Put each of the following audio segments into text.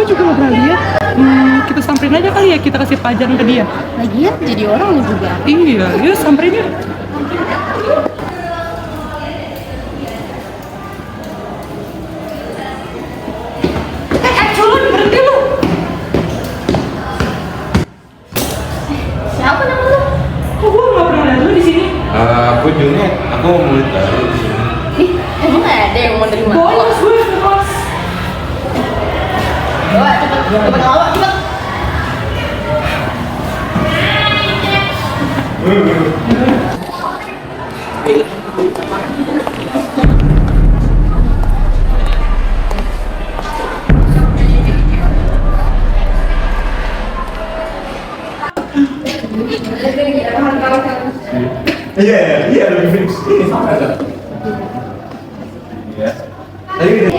juga nggak pernah lihat. Kita samperin aja kali ya, kita kasih pelajaran ke dia. Lagian jadi orang lu juga. Iya, yuk samperin yuk. Culun, berhenti lu. Siapa nama lu? Kok gua nggak pernah lihat lu di sini? Aku Junet, aku murid baru di sini. Ih, emang ada yang mau nerima? Bolos gue ke kelas. Bawa cepet, cepet bawa cepet. Iya, lebih fix. Ini sama ada. Iya. Tadi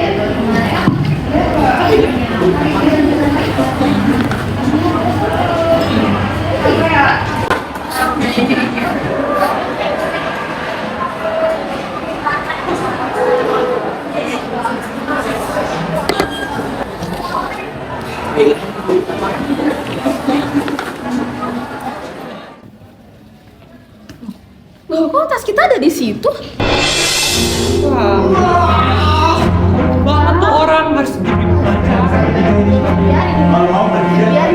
Loh, kok tas kita ada di situ? Wah, banget tuh orang harus diberi pelajaran. kalau mau pergi ya.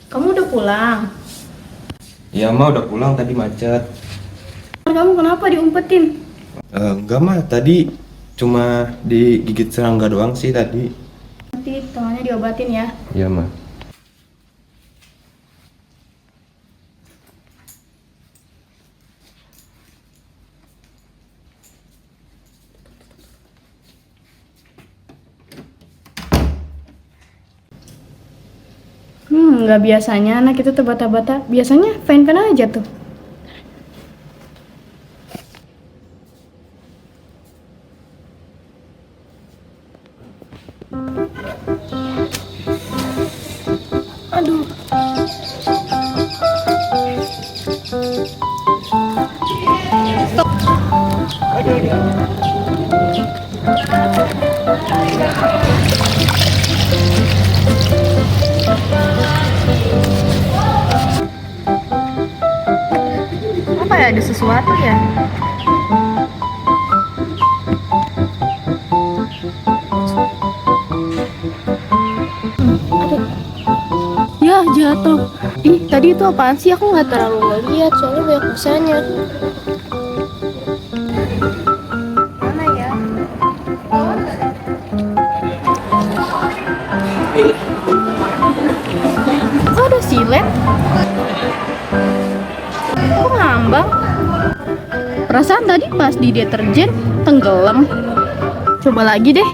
Kamu udah pulang? Iya mah udah pulang tadi macet. Kamu kenapa diumpetin? Enggak mah tadi cuma digigit serangga doang sih tadi. Nanti tangannya diobatin ya. Iya mah. Nggak biasanya anak itu tuh bata-bata. Biasanya fine-fine aja tuh. Aduh. Apa ya, ada sesuatu ya? tuh. Ih, tadi itu apaan sih? Aku nggak terlalu ngeliat, soalnya banyak busanya. Mana ya? Kok ada silet? Kok ngambang? Perasaan tadi pas di deterjen tenggelam. Coba lagi deh.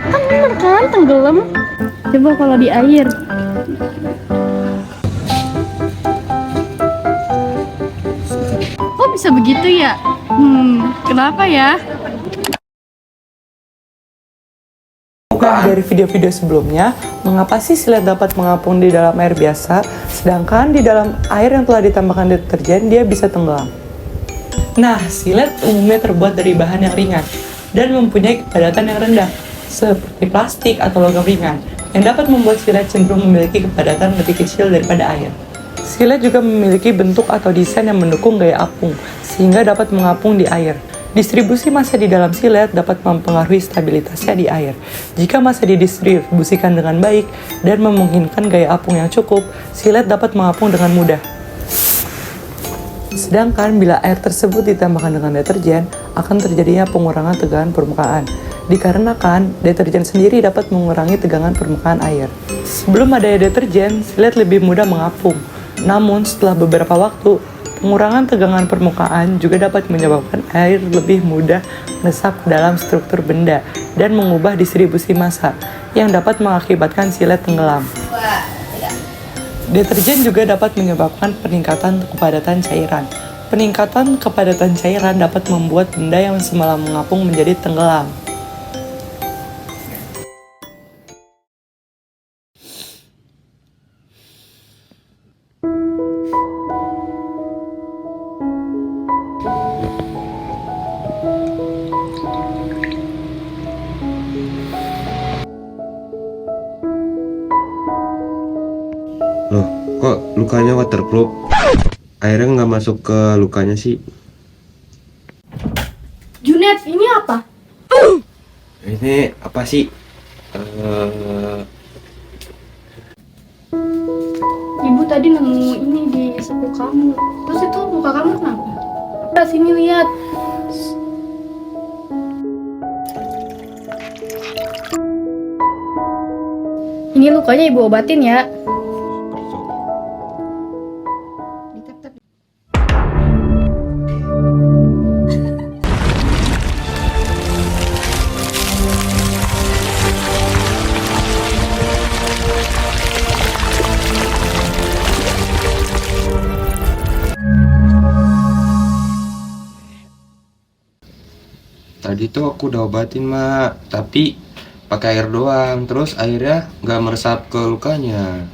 Kan bener kan tenggelam. Coba kalau di air. Kok bisa begitu ya? Kenapa ya? Dari video-video sebelumnya, mengapa sih silet dapat mengapung di dalam air biasa, sedangkan di dalam air yang telah ditambahkan deterjen dia bisa tenggelam? Nah, silet umumnya terbuat dari bahan yang ringan dan mempunyai kepadatan yang rendah, seperti plastik atau logam ringan, yang dapat membuat silet cenderung memiliki kepadatan lebih kecil daripada air. Silet juga memiliki bentuk atau desain yang mendukung gaya apung, sehingga dapat mengapung di air. Distribusi massa di dalam silet dapat mempengaruhi stabilitasnya di air. Jika massa didistribusikan dengan baik dan memungkinkan gaya apung yang cukup, silet dapat mengapung dengan mudah. Sedangkan bila air tersebut ditambahkan dengan deterjen, akan terjadinya pengurangan tegangan permukaan. Dikarenakan deterjen sendiri dapat mengurangi tegangan permukaan air. Sebelum adanya deterjen, silet lebih mudah mengapung. Namun setelah beberapa waktu, pengurangan tegangan permukaan juga dapat menyebabkan air lebih mudah meresap ke dalam struktur benda dan mengubah distribusi massa yang dapat mengakibatkan silet tenggelam. Deterjen juga dapat menyebabkan peningkatan kepadatan cairan. Peningkatan kepadatan cairan dapat membuat benda yang semalam mengapung menjadi tenggelam. Loh, kok lukanya waterproof? Airnya nggak masuk ke lukanya sih. Junet, ini apa? Ini apa sih? Ibu tadi nemu ini di saku kamu. Terus itu muka kamu kenapa? Udah sini lihat. Ini lukanya ibu obatin ya. Tadi tuh aku udah obatin, Mak, tapi pakai air doang. Terus airnya nggak meresap ke lukanya.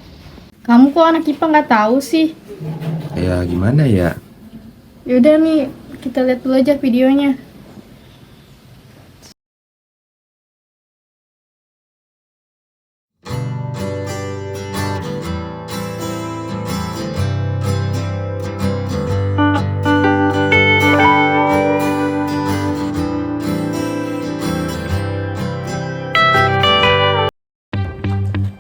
Kamu kok anak IPA nggak tahu sih? Ya gimana ya? Yaudah nih, kita lihat dulu aja videonya.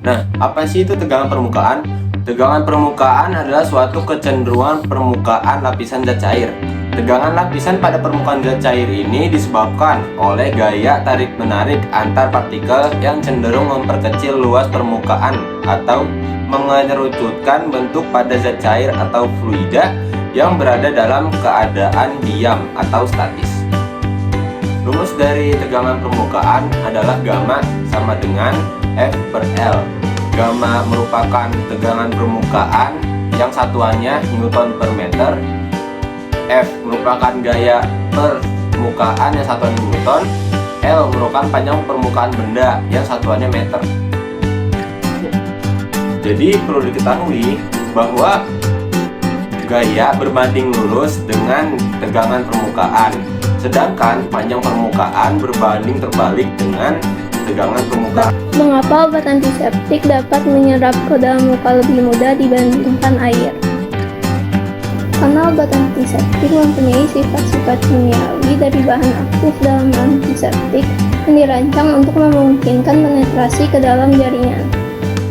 Nah, apa sih itu tegangan permukaan? Tegangan permukaan adalah suatu kecenderungan permukaan lapisan zat cair. Tegangan lapisan pada permukaan zat cair ini disebabkan oleh gaya tarik-menarik antar partikel yang cenderung memperkecil luas permukaan atau mengerucutkan bentuk pada zat cair atau fluida yang berada dalam keadaan diam atau statis. Rumus dari tegangan permukaan adalah gamma sama dengan F per L. Gamma merupakan tegangan permukaan yang satuannya Newton per meter. F merupakan gaya permukaan yang satuannya Newton. L merupakan panjang permukaan benda yang satuannya meter. Jadi perlu diketahui bahwa gaya berbanding lurus dengan tegangan permukaan, sedangkan panjang permukaan berbanding terbalik dengan tegangan permukaan. Mengapa obat antiseptik dapat menyerap ke dalam luka lebih mudah dibandingkan air? Karena obat antiseptik mempunyai sifat-sifat kimiawi dari bahan aktif dalam antiseptik yang dirancang untuk memungkinkan penetrasi ke dalam jaringan.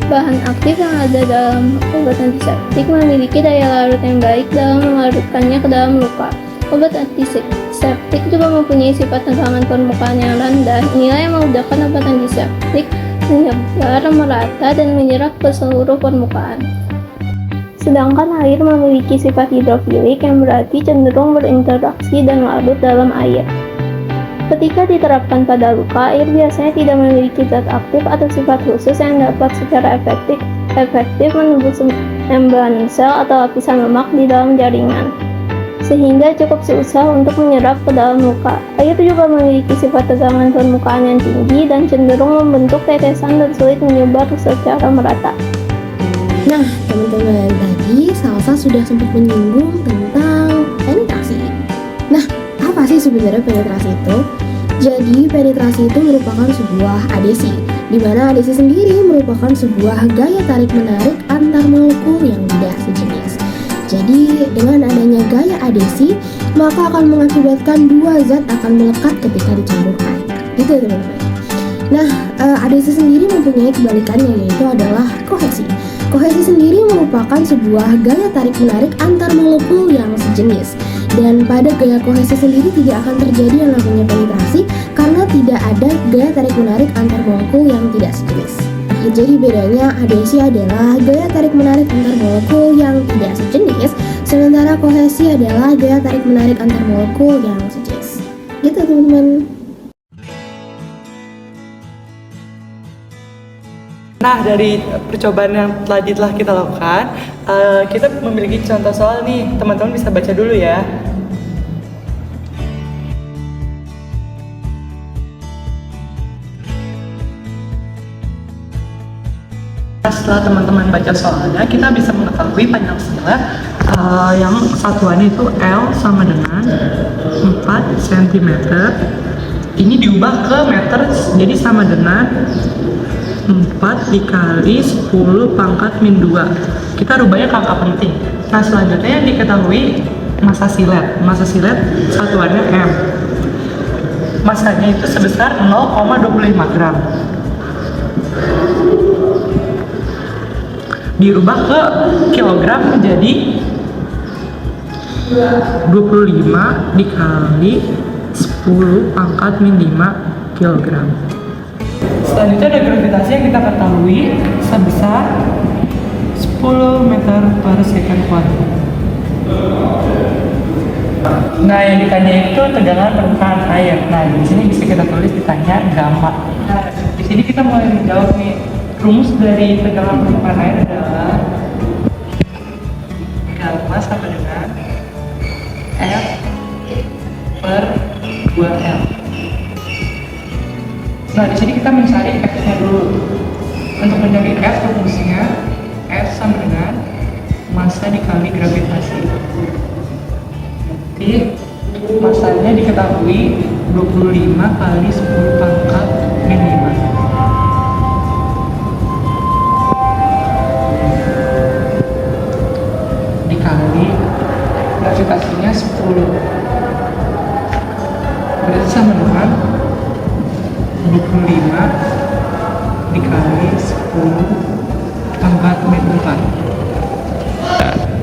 Bahan aktif yang ada dalam obat antiseptik memiliki daya larut yang baik dalam melarutkannya ke dalam luka. Obat antiseptik juga mempunyai sifat tegangan permukaan yang rendah. Inilah yang memudahkan obat antiseptik menyebar merata dan menyerap ke seluruh permukaan. Sedangkan air memiliki sifat hidrofilik yang berarti cenderung berinteraksi dan larut dalam air. Ketika diterapkan pada luka, air biasanya tidak memiliki zat aktif atau sifat khusus yang dapat secara efektif menembus membran sel atau lapisan lemak di dalam jaringan, sehingga cukup susah untuk menyerap ke dalam luka. Air juga memiliki sifat tegangan permukaan yang tinggi dan cenderung membentuk tetesan dan sulit menyebar secara merata. Nah, teman-teman, tadi Salsa sudah sempat menyinggung tentang penetrasi. Nah, apa sih sebenarnya penetrasi itu? Jadi, penetrasi itu merupakan sebuah adesi, di mana adesi sendiri merupakan sebuah gaya tarik-menarik antar molekul yang tidak sejenis. Jadi, dengan adanya gaya adesi, maka akan mengakibatkan dua zat akan melekat ketika dicampurkan. Gitu ya, teman-teman. Nah, adesi sendiri mempunyai kebalikannya, yaitu adalah kohesi. Kohesi sendiri merupakan sebuah gaya tarik-menarik antar molekul yang sejenis. Dan pada gaya kohesi sendiri tidak akan terjadi yang namanya penetrasi karena tidak ada gaya tarik-menarik antar molekul yang tidak sejenis. Jadi bedanya adesi adalah gaya tarik-menarik antar molekul yang tidak sejenis, sementara kohesi adalah gaya tarik-menarik antar molekul yang sejenis. Gitu teman-teman. Nah, dari percobaan yang telah kita lakukan, kita memiliki contoh soal nih. Teman-teman bisa baca dulu ya. Setelah teman-teman baca soalnya, kita bisa mengetahui panjang sila yang satuannya itu L sama dengan 4 cm. Ini diubah ke meter, jadi sama dengan 4 dikali 10 pangkat min 2. Kita rubahnya ke angka penting. Nah, selanjutnya yang diketahui massa silet. Massa silet satuannya M. Massanya itu sebesar 0,25 gram. Dirubah ke kilogram menjadi 25 dikali 10 pangkat min 5 kilogram. Selanjutnya ada gravitasi yang kita ketahui sebesar 10 meter per second kuadrat. Nah, yang ditanya itu tegangan permukaan air. Nah, di sini bisa kita tulis ditanya gamma. Nah, di sini kita mulai menjawab nih. Rumus dari tegangan permukaan air adalah gamma sama dengan F per 2L. Nah, di sini kita mencari F-nya dulu. Untuk mencari F, rumusnya F sama dengan massa dikali gravitasi. Jadi, massanya diketahui 25 kali 10 pangkat min 5. Dikali gravitasinya 10. Berarti sama dengan 25 dikali 10 pangkat min 4.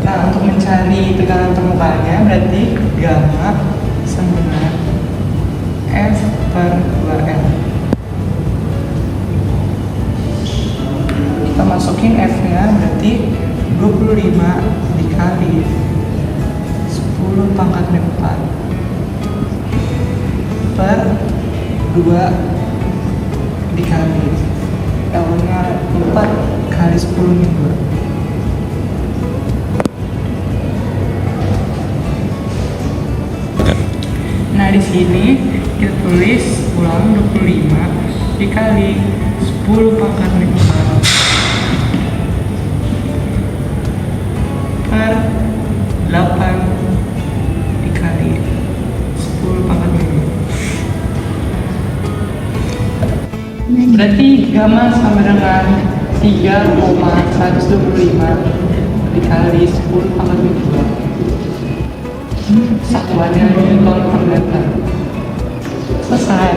Nah, untuk mencari tegangan permukaannya berarti gamma sama dengan F per 2L. Kita masukin F-nya berarti 25 dikali 10 pangkat min 4 per 2 dikali L-nya 4 kali 10 min 2. Nah, di sini kita tulis ulang 25 dikali 10 pangkat min 4 per 8 dikali 10 pangkat min 2. Berarti gamma sama dengan 3,125 dikali 10 pangkat min 2. Satuannya newton per meter. Selesai.